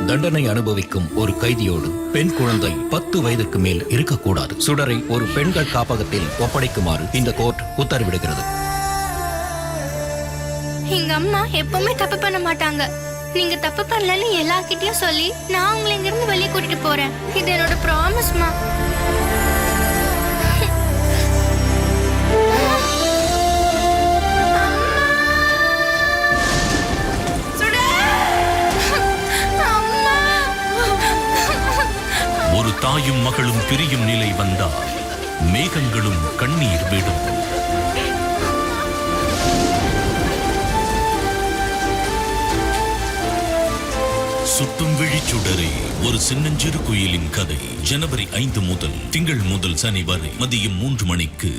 தண்டனை அனுபவிக்கும் ஒரு கைதியோடு பெண் குழந்தை 10 வயதுக்கு மேல் இருக்கக்கூடாது. சுடரை ஒரு பெண்கள் காப்பகத்தில் ஒப்படைக்குமாறு இந்த கோர்ட் உத்தரவிடுகிறது. எங்க அம்மா எப்பவுமே தப்பு பண்ண மாட்டாங்க. நீங்க தப்பு பண்ணலன்னு எல்லார்கிட்டயும் சொல்லி நான் உங்களை இங்க இருந்து வெளியே கூட்டிட்டு போறேன். இது என்னோட ப்ராமிஸ்மா. ஒரு தாயும் மகளும் பிரியும் நிலை வந்தால் மேகங்களும் கண்ணீர் விடும். சுட்டும் விழிச்சுடரே, ஒரு சின்னஞ்சிறு குயிலின் கதை. ஜனவரி 5 முதல் திங்கள் முதல் சனி வரை மதியம் 3 மணிக்கு